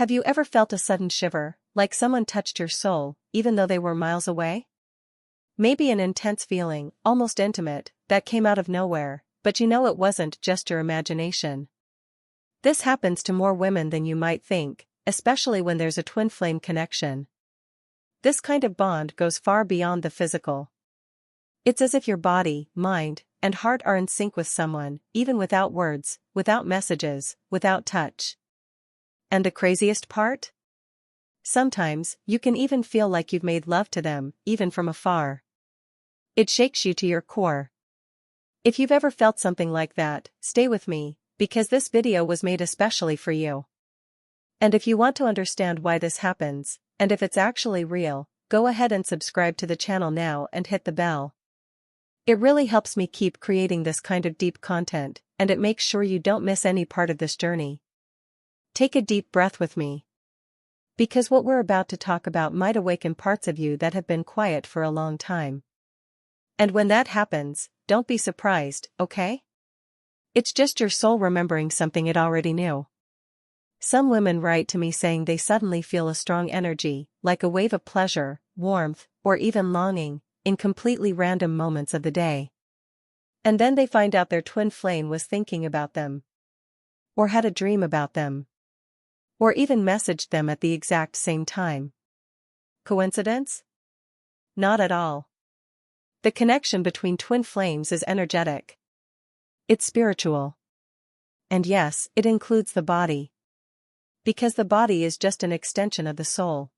Have you ever felt a sudden shiver, like someone touched your soul, even though they were miles away? Maybe an intense feeling, almost intimate, that came out of nowhere, but you know it wasn't just your imagination. This happens to more women than you might think, especially when there's a twin flame connection. This kind of bond goes far beyond the physical. It's as if your body, mind, and heart are in sync with someone, even without words, without messages, without touch. And the craziest part? Sometimes, you can even feel like you've made love to them, even from afar. It shakes you to your core. If you've ever felt something like that, stay with me, because this video was made especially for you. And if you want to understand why this happens, and if it's actually real, go ahead and subscribe to the channel now and hit the bell. It really helps me keep creating this kind of deep content, and it makes sure you don't miss any part of this journey. Take a deep breath with me. Because what we're about to talk about might awaken parts of you that have been quiet for a long time. And when that happens, don't be surprised, okay? It's just your soul remembering something it already knew. Some women write to me saying they suddenly feel a strong energy, like a wave of pleasure, warmth, or even longing, in completely random moments of the day. And then they find out their twin flame was thinking about them. Or had a dream about them. Or even messaged them at the exact same time. Coincidence? Not at all. The connection between twin flames is energetic. It's spiritual. And yes, it includes the body. Because the body is just an extension of the soul.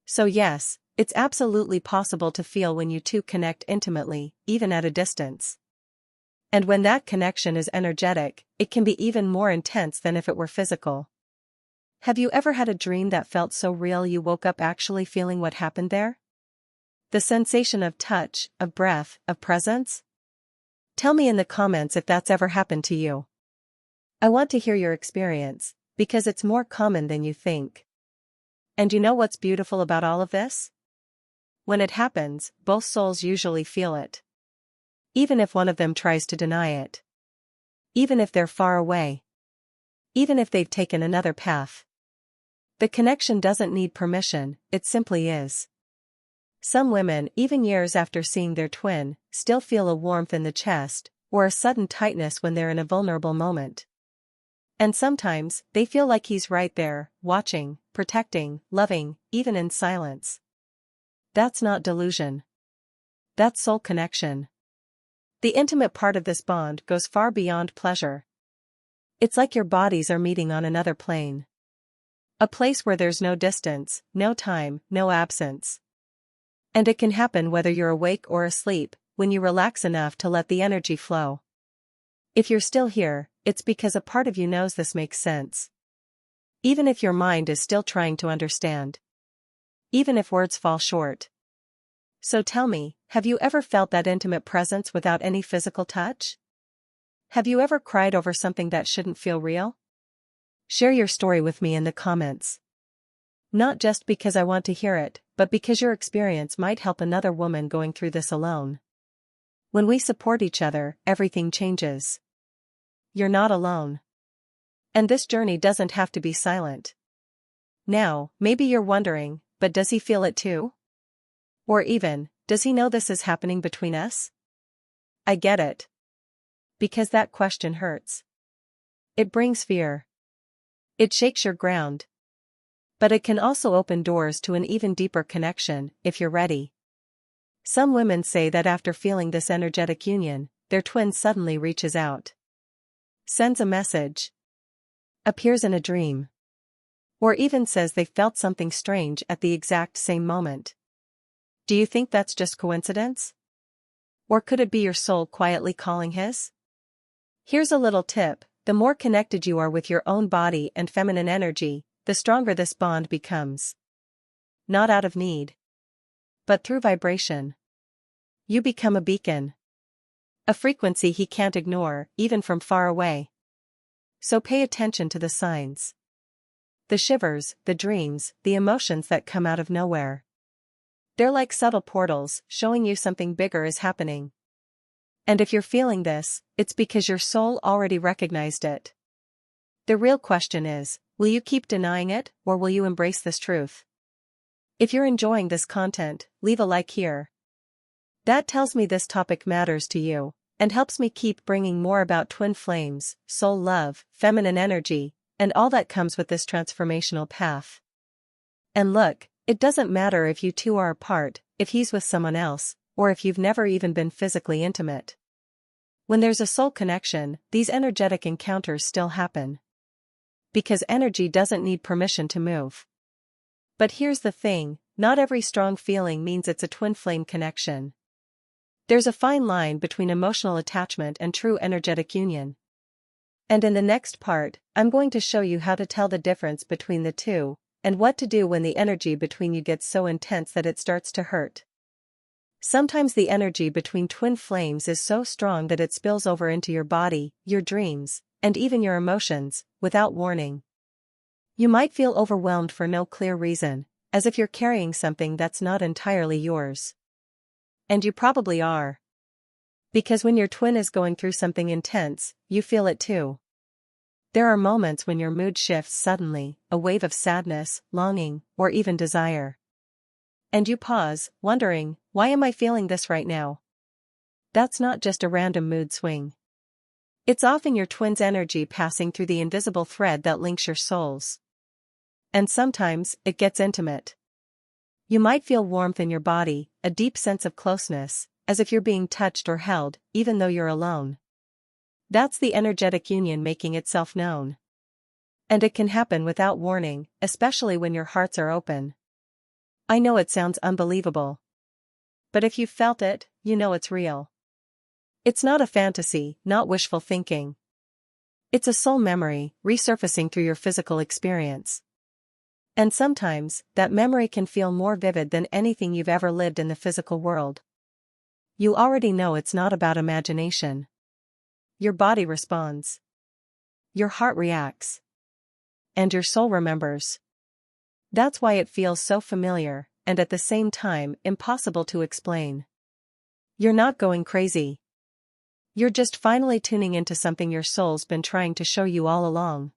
So yes, it's absolutely possible to feel when you two connect intimately, even at a distance. And when that connection is energetic, it can be even more intense than if it were physical. Have you ever had a dream that felt so real you woke up actually feeling what happened there? The sensation of touch, of breath, of presence? Tell me in the comments if that's ever happened to you. I want to hear your experience, because it's more common than you think. And you know what's beautiful about all of this? When it happens, both souls usually feel it. Even if one of them tries to deny it. Even if they're far away. Even if they've taken another path. The connection doesn't need permission, it simply is. Some women, even years after seeing their twin, still feel a warmth in the chest, or a sudden tightness when they're in a vulnerable moment. And sometimes, they feel like he's right there, watching, protecting, loving, even in silence. That's not delusion. That's soul connection. The intimate part of this bond goes far beyond pleasure. It's like your bodies are meeting on another plane. A place where there's no distance, no time, no absence. And it can happen whether you're awake or asleep, when you relax enough to let the energy flow. If you're still here, it's because a part of you knows this makes sense. Even if your mind is still trying to understand. Even if words fall short. So tell me, have you ever felt that intimate presence without any physical touch? Have you ever cried over something that shouldn't feel real? Share your story with me in the comments. Not just because I want to hear it, but because your experience might help another woman going through this alone. When we support each other, everything changes. You're not alone. And this journey doesn't have to be silent. Now, maybe you're wondering, but does he feel it too? Or even, does he know this is happening between us? I get it. Because that question hurts. It brings fear. It shakes your ground. But it can also open doors to an even deeper connection, if you're ready. Some women say that after feeling this energetic union, their twin suddenly reaches out. Sends a message. Appears in a dream. Or even says they felt something strange at the exact same moment. Do you think that's just coincidence? Or could it be your soul quietly calling his? Here's a little tip: the more connected you are with your own body and feminine energy, the stronger this bond becomes. Not out of need. But through vibration. You become a beacon. A frequency he can't ignore, even from far away. So pay attention to the signs. The shivers, the dreams, the emotions that come out of nowhere. They're like subtle portals, showing you something bigger is happening. And if you're feeling this, it's because your soul already recognized it. The real question is, will you keep denying it, or will you embrace this truth? If you're enjoying this content, leave a like here. That tells me this topic matters to you, and helps me keep bringing more about twin flames, soul love, feminine energy, and all that comes with this transformational path. And look, it doesn't matter if you two are apart, if he's with someone else, or if you've never even been physically intimate. When there's a soul connection, these energetic encounters still happen. Because energy doesn't need permission to move. But here's the thing, not every strong feeling means it's a twin flame connection. There's a fine line between emotional attachment and true energetic union. And in the next part, I'm going to show you how to tell the difference between the two, and what to do when the energy between you gets so intense that it starts to hurt. Sometimes the energy between twin flames is so strong that it spills over into your body, your dreams, and even your emotions, without warning. You might feel overwhelmed for no clear reason, as if you're carrying something that's not entirely yours. And you probably are. Because when your twin is going through something intense, you feel it too. There are moments when your mood shifts suddenly, a wave of sadness, longing, or even desire. And you pause, wondering, why am I feeling this right now? That's not just a random mood swing. It's often your twin's energy passing through the invisible thread that links your souls. And sometimes, it gets intimate. You might feel warmth in your body, a deep sense of closeness, as if you're being touched or held, even though you're alone. That's the energetic union making itself known. And it can happen without warning, especially when your hearts are open. I know it sounds unbelievable. But if you've felt it, you know it's real. It's not a fantasy, not wishful thinking. It's a soul memory, resurfacing through your physical experience. And sometimes, that memory can feel more vivid than anything you've ever lived in the physical world. You already know it's not about imagination. Your body responds. Your heart reacts. And your soul remembers. That's why it feels so familiar, and at the same time, impossible to explain. You're not going crazy. You're just finally tuning into something your soul's been trying to show you all along.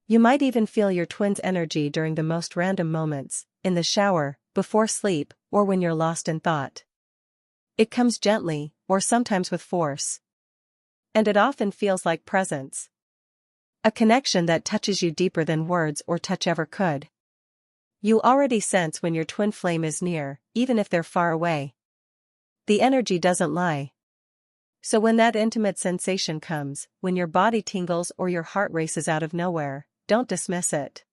You might even feel your twin's energy during the most random moments, in the shower, before sleep, or when you're lost in thought. It comes gently, or sometimes with force. And it often feels like presence. A connection that touches you deeper than words or touch ever could. You already sense when your twin flame is near, even if they're far away. The energy doesn't lie. So when that intimate sensation comes, when your body tingles or your heart races out of nowhere, don't dismiss it.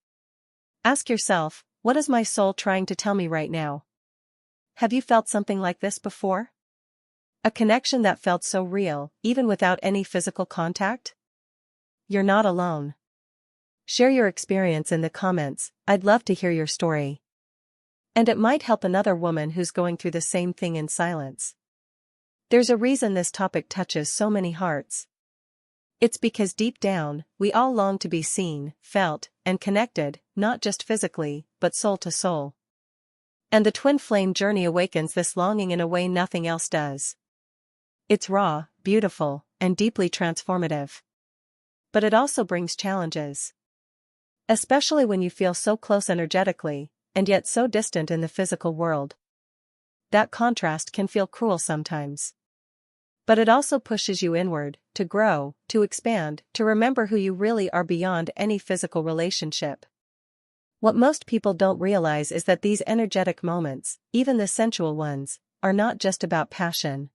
Ask yourself, what is my soul trying to tell me right now? Have you felt something like this before? A connection that felt so real, even without any physical contact? You're not alone. Share your experience in the comments, I'd love to hear your story. And it might help another woman who's going through the same thing in silence. There's a reason this topic touches so many hearts. It's because deep down, we all long to be seen, felt, and connected, not just physically, but soul to soul. And the twin flame journey awakens this longing in a way nothing else does. It's raw, beautiful, and deeply transformative. But it also brings challenges. Especially when you feel so close energetically, and yet so distant in the physical world. That contrast can feel cruel sometimes. But it also pushes you inward, to grow, to expand, to remember who you really are beyond any physical relationship. What most people don't realize is that these energetic moments, even the sensual ones, are not just about passion.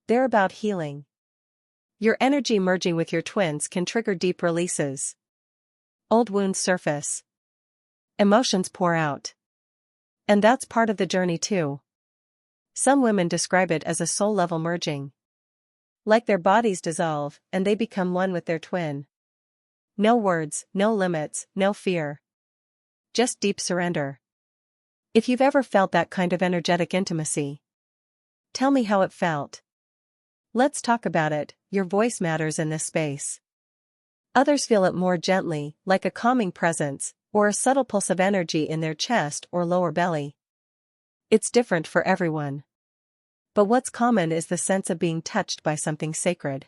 They're about healing. Your energy merging with your twins can trigger deep releases. Old wounds surface. Emotions pour out. And that's part of the journey too. Some women describe it as a soul-level merging. Like their bodies dissolve, and they become one with their twin. No words, no limits, no fear. Just deep surrender. If you've ever felt that kind of energetic intimacy, tell me how it felt. Let's talk about it, your voice matters in this space. Others feel it more gently, like a calming presence, or a subtle pulse of energy in their chest or lower belly. It's different for everyone. But what's common is the sense of being touched by something sacred.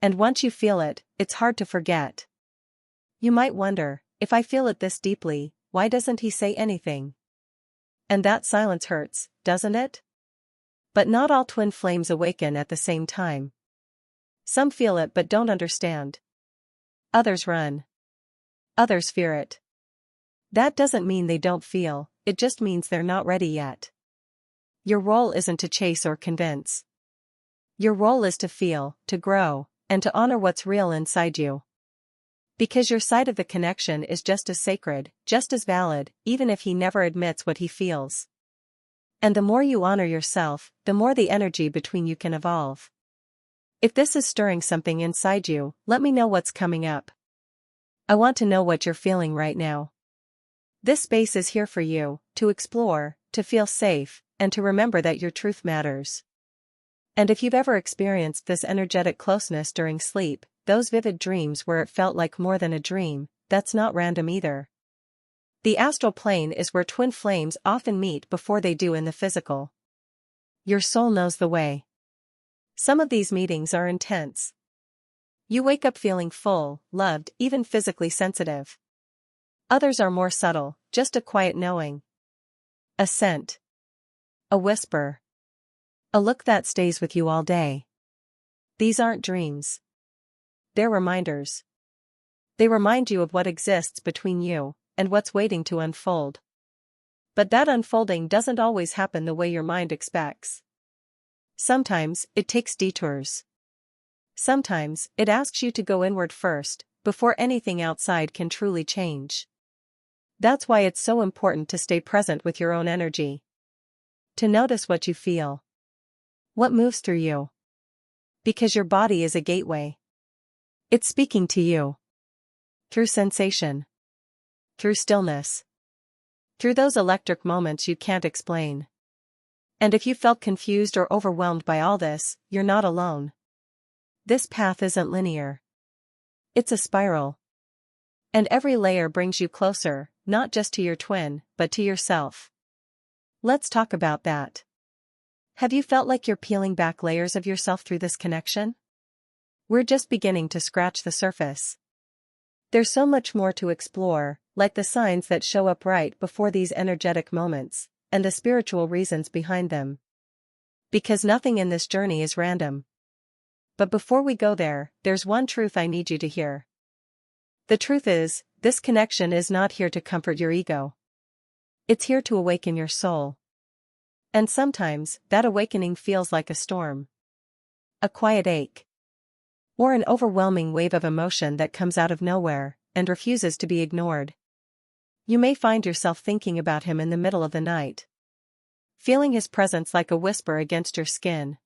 And once you feel it, it's hard to forget. You might wonder, if I feel it this deeply, why doesn't he say anything? And that silence hurts, doesn't it? But not all twin flames awaken at the same time. Some feel it but don't understand. Others run. Others fear it. That doesn't mean they don't feel, it just means they're not ready yet. Your role isn't to chase or convince. Your role is to feel, to grow, and to honor what's real inside you. Because your side of the connection is just as sacred, just as valid, even if he never admits what he feels. And the more you honor yourself, the more the energy between you can evolve. If this is stirring something inside you, let me know what's coming up. I want to know what you're feeling right now. This space is here for you, to explore, to feel safe, and to remember that your truth matters. And if you've ever experienced this energetic closeness during sleep, those vivid dreams where it felt like more than a dream, that's not random either. The astral plane is where twin flames often meet before they do in the physical. Your soul knows the way. Some of these meetings are intense. You wake up feeling full, loved, even physically sensitive. Others are more subtle, just a quiet knowing. A scent. A whisper. A look that stays with you all day. These aren't dreams. They're reminders. They remind you of what exists between you, and what's waiting to unfold. But that unfolding doesn't always happen the way your mind expects. Sometimes, it takes detours. Sometimes, it asks you to go inward first, before anything outside can truly change. That's why it's so important to stay present with your own energy. To notice what you feel. What moves through you. Because your body is a gateway. It's speaking to you. Through sensation. Through stillness. Through those electric moments you can't explain. And if you felt confused or overwhelmed by all this, you're not alone. This path isn't linear. It's a spiral. And every layer brings you closer, not just to your twin, but to yourself. Let's talk about that. Have you felt like you're peeling back layers of yourself through this connection? We're just beginning to scratch the surface. There's so much more to explore, like the signs that show up right before these energetic moments, and the spiritual reasons behind them. Because nothing in this journey is random. But before we go there, there's one truth I need you to hear. The truth is, this connection is not here to comfort your ego. It's here to awaken your soul. And sometimes, that awakening feels like a storm. A quiet ache. Or an overwhelming wave of emotion that comes out of nowhere, and refuses to be ignored. You may find yourself thinking about him in the middle of the night. Feeling his presence like a whisper against your skin.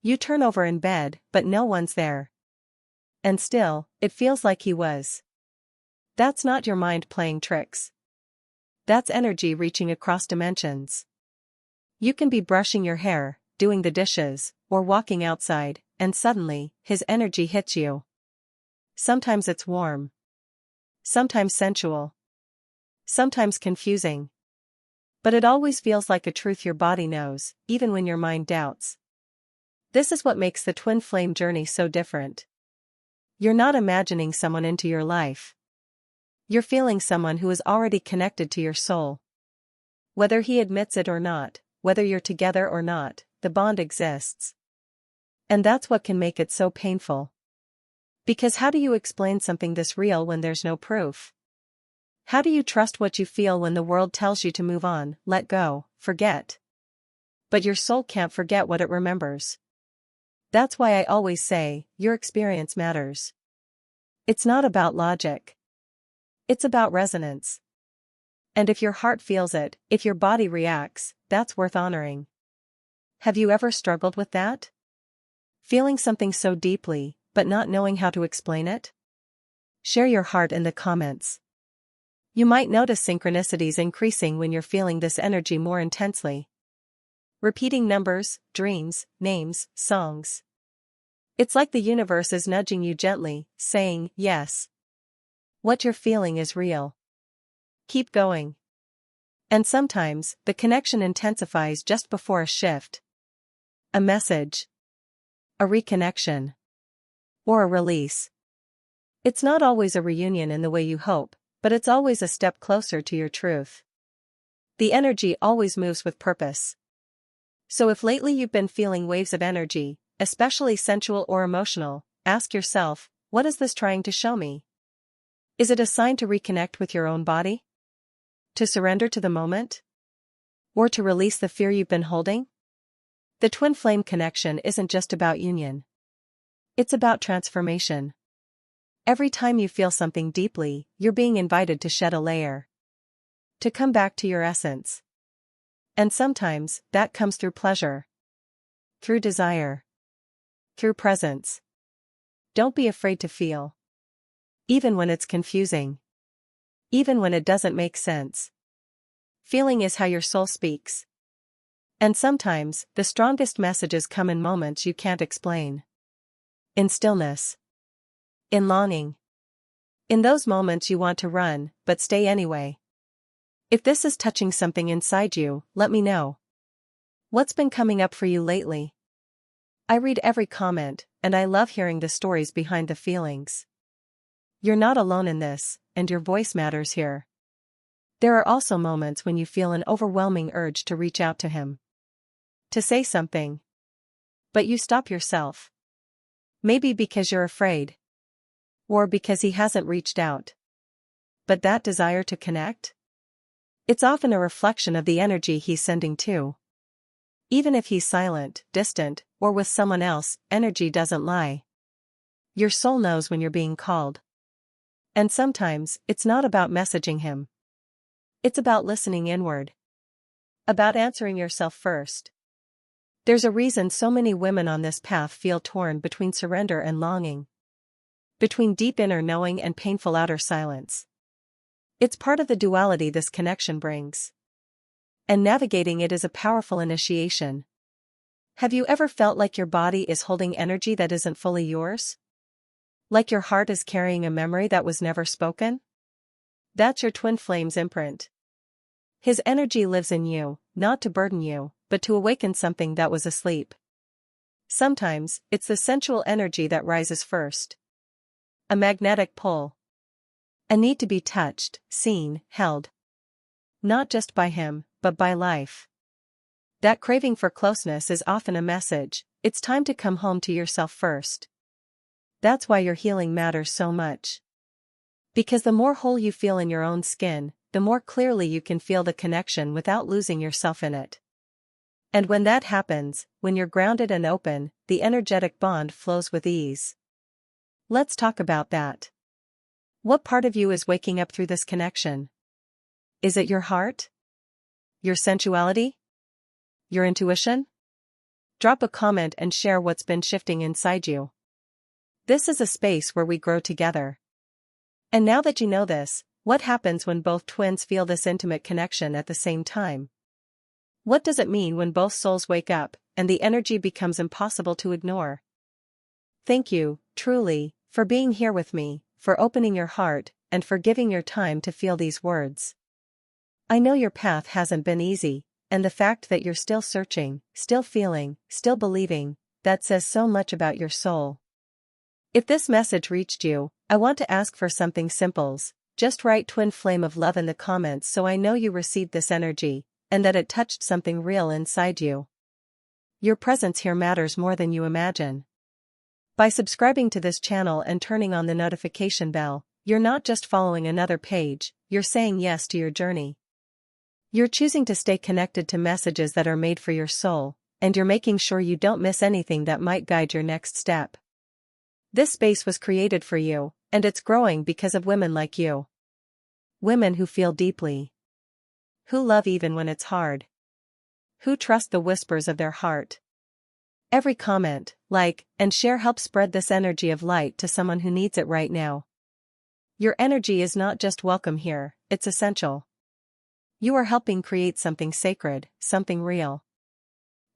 You turn over in bed, but no one's there. And still, it feels like he was. That's not your mind playing tricks. That's energy reaching across dimensions. You can be brushing your hair, doing the dishes, or walking outside, and suddenly, his energy hits you. Sometimes it's warm. Sometimes sensual. Sometimes confusing. But it always feels like a truth your body knows, even when your mind doubts. This is what makes the twin flame journey so different. You're not imagining someone into your life. You're feeling someone who is already connected to your soul. Whether he admits it or not, whether you're together or not, the bond exists. And that's what can make it so painful. Because how do you explain something this real when there's no proof? How do you trust what you feel when the world tells you to move on, let go, forget? But your soul can't forget what it remembers. That's why I always say, your experience matters. It's not about logic. It's about resonance. And if your heart feels it, if your body reacts, that's worth honoring. Have you ever struggled with that? Feeling something so deeply, but not knowing how to explain it? Share your heart in the comments. You might notice synchronicities increasing when you're feeling this energy more intensely. Repeating numbers, dreams, names, songs. It's like the universe is nudging you gently, saying, yes. What you're feeling is real. Keep going. And sometimes, the connection intensifies just before a shift. A message. A reconnection. Or a release. It's not always a reunion in the way you hope, but it's always a step closer to your truth. The energy always moves with purpose. So if lately you've been feeling waves of energy, especially sensual or emotional, ask yourself, what is this trying to show me? Is it a sign to reconnect with your own body? To surrender to the moment? Or to release the fear you've been holding? The twin flame connection isn't just about union. It's about transformation. Every time you feel something deeply, you're being invited to shed a layer. To come back to your essence. And sometimes, that comes through pleasure. Through desire. Through presence. Don't be afraid to feel. Even when it's confusing. Even when it doesn't make sense. Feeling is how your soul speaks. And sometimes, the strongest messages come in moments you can't explain. In stillness. In longing. In those moments you want to run, but stay anyway. If this is touching something inside you, let me know. What's been coming up for you lately? I read every comment, and I love hearing the stories behind the feelings. You're not alone in this, and your voice matters here. There are also moments when you feel an overwhelming urge to reach out to him. To say something. But you stop yourself. Maybe because you're afraid. Or because he hasn't reached out. But that desire to connect? It's often a reflection of the energy he's sending too. Even if he's silent, distant, or with someone else, energy doesn't lie. Your soul knows when you're being called. And sometimes, it's not about messaging him. It's about listening inward. About answering yourself first. There's a reason so many women on this path feel torn between surrender and longing. Between deep inner knowing and painful outer silence. It's part of the duality this connection brings. And navigating it is a powerful initiation. Have you ever felt like your body is holding energy that isn't fully yours? Like your heart is carrying a memory that was never spoken? That's your twin flame's imprint. His energy lives in you, not to burden you, but to awaken something that was asleep. Sometimes, it's the sensual energy that rises first. A magnetic pull. A need to be touched, seen, held. Not just by him, but by life. That craving for closeness is often a message, it's time to come home to yourself first. That's why your healing matters so much. Because the more whole you feel in your own skin, the more clearly you can feel the connection without losing yourself in it. And when that happens, when you're grounded and open, the energetic bond flows with ease. Let's talk about that. What part of you is waking up through this connection? Is it your heart? Your sensuality? Your intuition? Drop a comment and share what's been shifting inside you. This is a space where we grow together. And now that you know this, what happens when both twins feel this intimate connection at the same time? What does it mean when both souls wake up, and the energy becomes impossible to ignore? Thank you, truly, for being here with me, for opening your heart, and for giving your time to feel these words. I know your path hasn't been easy, and the fact that you're still searching, still feeling, still believing, that says so much about your soul. If this message reached you, I want to ask for something simple. Just write twin flame of love in the comments so I know you received this energy, and that it touched something real inside you. Your presence here matters more than you imagine. By subscribing to this channel and turning on the notification bell, you're not just following another page, you're saying yes to your journey. You're choosing to stay connected to messages that are made for your soul, and you're making sure you don't miss anything that might guide your next step. This space was created for you, and it's growing because of women like you. Women who feel deeply. Who love even when it's hard. Who trust the whispers of their heart. Every comment, like, and share helps spread this energy of light to someone who needs it right now. Your energy is not just welcome here, it's essential. You are helping create something sacred, something real.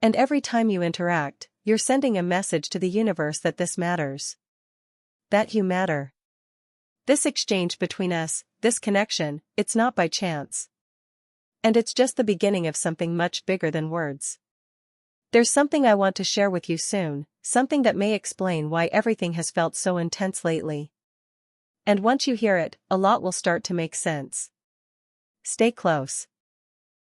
And every time you interact, you're sending a message to the universe that this matters. That you matter. This exchange between us, this connection, it's not by chance. And it's just the beginning of something much bigger than words. There's something I want to share with you soon, something that may explain why everything has felt so intense lately. And once you hear it, a lot will start to make sense. Stay close.